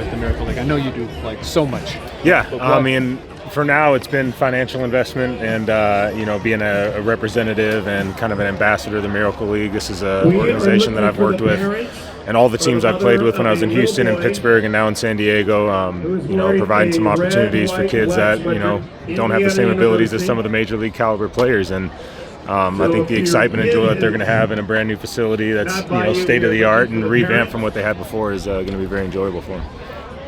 at the Miracle League? I know you do like so much. Yeah, I mean, for now it's been financial investment and being a representative and kind of an ambassador of the Miracle League. This is an organization that I've worked with, and all the teams I've played with when I was in Houston and Pittsburgh and now in San Diego, providing some opportunities for kids that don't have the same abilities as some of the major league caliber players. And I think the excitement and joy that they're going to have in a brand new facility that's state of the art and revamped from what they had before is going to be very enjoyable for them.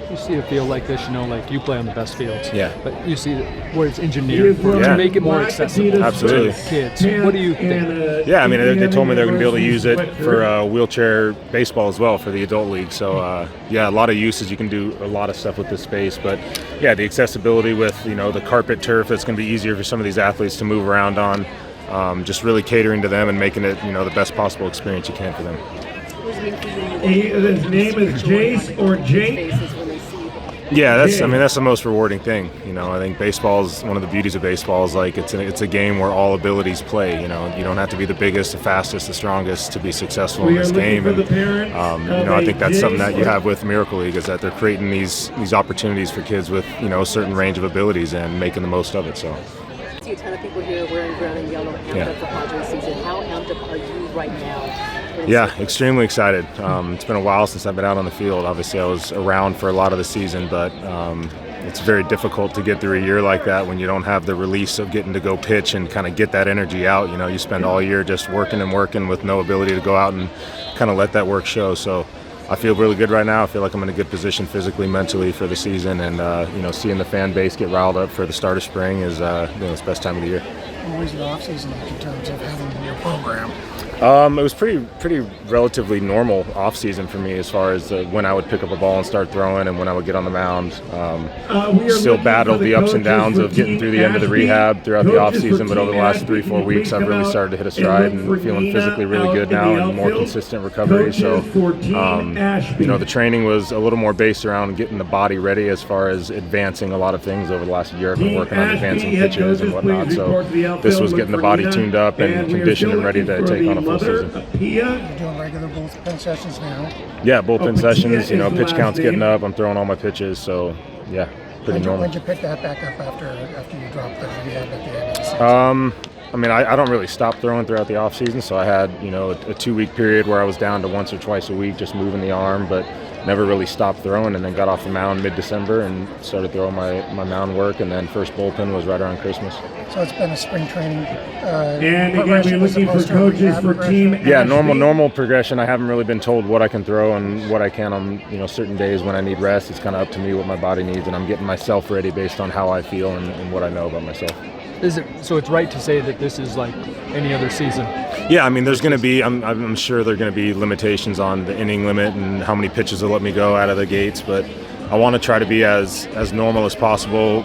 You see a field like this, like you play on the best fields. Yeah. But you see where it's engineered to make it more accessible Absolutely. to kids. What do you think? Yeah, I mean, they told me they're going to be able to use it for wheelchair baseball as well for the adult league. So, a lot of uses. You can do a lot of stuff with this space. But, yeah, the accessibility with, the carpet turf, that's going to be easier for some of these athletes to move around on. Just really catering to them and making it, the best possible experience you can for them. His name is Jace or Jake. Yeah, that's the most rewarding thing. I think baseball is one of the beauties of baseball is like it's a game where all abilities play. You don't have to be the biggest, the fastest, the strongest to be successful in this game. And I think that's something that you have with Miracle League is that they're creating these opportunities for kids with a certain range of abilities and making the most of it. So. I see a ton of people here wearing brown and yellow amped up for Padres season. How amped up are you right now? Yeah, extremely excited. It's been a while since I've been out on the field. Obviously, I was around for a lot of the season, but it's very difficult to get through a year like that when you don't have the release of getting to go pitch and kind of get that energy out. You spend all year just working and working with no ability to go out and kind of let that work show. So I feel really good right now. I feel like I'm in a good position physically, mentally for the season, and seeing the fan base get riled up for the start of spring is it's the best time of the year. What was your offseason like in terms of having your program? It was pretty relatively normal off-season for me as far as when I would pick up a ball and start throwing and when I would get on the mound. Still battled the ups and downs of getting through the end of the rehab throughout the off-season, but over the last 3-4 weeks I've really started to hit a stride and feeling physically really good now and more consistent recovery. So, the training was a little more based around getting the body ready as far as advancing a lot of things over the last year. I've been working on advancing pitches and whatnot, so this was getting the body tuned up and conditioned and ready to take on a full season. You're doing regular bullpen sessions now? Yeah, bullpen sessions, pitch count's getting up, I'm throwing all my pitches, so yeah, pretty normal. When did you pick that back up after you dropped the rehab at the end of the season? I don't really stop throwing throughout the off season, so I had, a 2-week period where I was down to once or twice a week just moving the arm, but never really stopped throwing, and then got off the mound mid-December and started throwing my mound work, and then first bullpen was right around Christmas. So it's been a spring training and again, we're looking for coaches for team. Yeah, normal progression. I haven't really been told what I can throw and what I can on certain days when I need rest. It's kind of up to me what my body needs, and I'm getting myself ready based on how I feel and what I know about myself. So it's right to say that this is like any other season? Yeah, there's going to be, I'm sure there are going to be limitations on the inning limit and how many pitches will let me go out of the gates, but I want to try to be as normal as possible,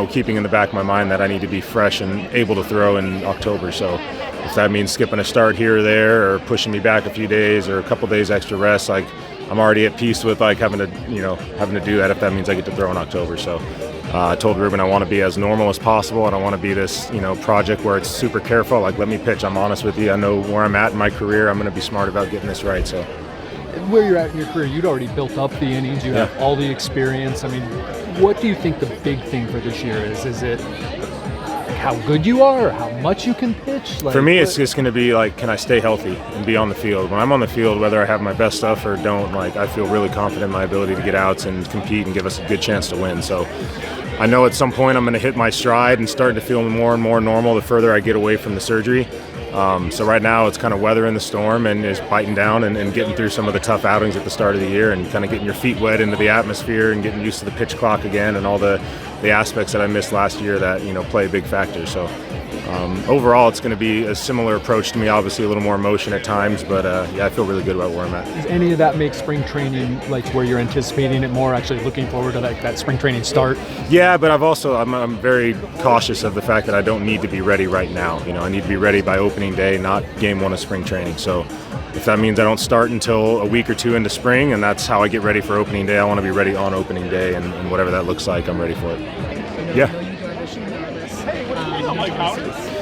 keeping in the back of my mind that I need to be fresh and able to throw in October. So if that means skipping a start here or there or pushing me back a few days or a couple days extra rest, I'm already at peace with having to do that if that means I get to throw in October. So I told Ruben I want to be as normal as possible. I don't want to be this, project where it's super careful. Let me pitch. I'm honest with you. I know where I'm at in my career. I'm going to be smart about getting this right. So where you're at in your career, you'd already built up the innings. You have all the experience. What do you think the big thing for this year is? Is it how good you are or how much you can pitch? For me, it's just going to be can I stay healthy and be on the field? When I'm on the field, whether I have my best stuff or don't, I feel really confident in my ability to get outs and compete and give us a good chance to win. So I know at some point I'm going to hit my stride and start to feel more and more normal the further I get away from the surgery. So right now it's kind of weathering the storm and just biting down and getting through some of the tough outings at the start of the year and kind of getting your feet wet into the atmosphere and getting used to the pitch clock again and all the aspects that I missed last year that play a big factor. So overall it's going to be a similar approach to me, obviously a little more emotion at times, but I feel really good about where I'm at. Does any of that make spring training where you're anticipating it more, actually looking forward to that spring training start? Yeah, but I'm very cautious of the fact that I don't need to be ready right now. I need to be ready by opening day, not game 1 of spring training. So if that means I don't start until a week or two into spring and that's how I get ready for opening day, I want to be ready on opening day and whatever that looks like, I'm ready for it. Yeah.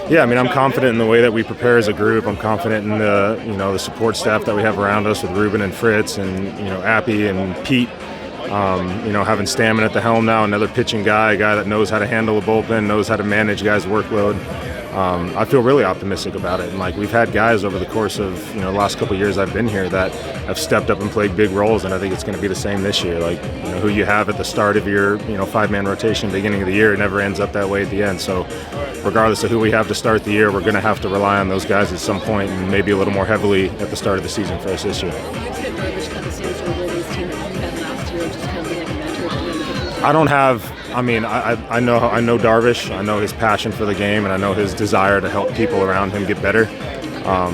Yeah, I'm confident in the way that we prepare as a group. I'm confident in the support staff that we have around us with Ruben and Fritz and Appy and Pete. You know, having Stammen at the helm now, another pitching guy, a guy that knows how to handle a bullpen, knows how to manage guys' workload. I feel really optimistic about it. And like we've had guys over the course of the last couple of years I've been here that have stepped up and played big roles, and I think it's going to be the same this year. Like who you have at the start of your 5-man rotation beginning of the year, it never ends up that way at the end. So regardless of who we have to start the year, we're going to have to rely on those guys at some point, and maybe a little more heavily at the start of the season for us this year. I don't have. I mean, I know Darvish. I know his passion for the game, and I know his desire to help people around him get better.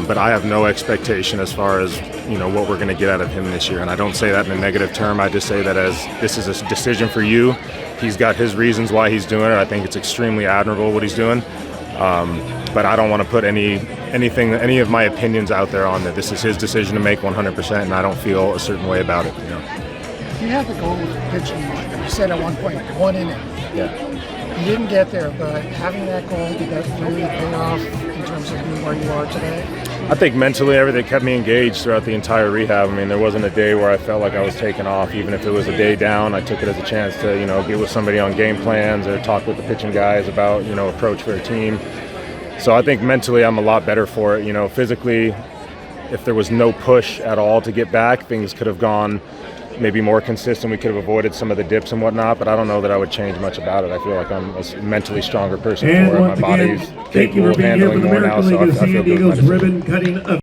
But I have no expectation as far as what we're going to get out of him this year. And I don't say that in a negative term. I just say that as this is a decision for you. He's got his reasons why he's doing it. I think it's extremely admirable what he's doing. But I don't want to put any of my opinions out there on that. This is his decision to make 100%, and I don't feel a certain way about it. You had the goal of pitching, you said at one point, 1 inning. Yeah. You didn't get there, but having that goal, did that really pay off in terms of being where you are today? I think mentally everything kept me engaged throughout the entire rehab. I mean, there wasn't a day where I felt like I was taken off. Even if it was a day down, I took it as a chance to, get with somebody on game plans or talk with the pitching guys about, approach for a team. So I think mentally I'm a lot better for it. Physically, if there was no push at all to get back, things could have gone maybe more consistent. We could have avoided some of the dips and whatnot, but I don't know that I would change much about it. I feel like I'm a mentally stronger person And for it. once My again, body's thank you capable for of being here for handling the more now, Miracle so League of I feel San good with my Diego's decision. ribbon cutting of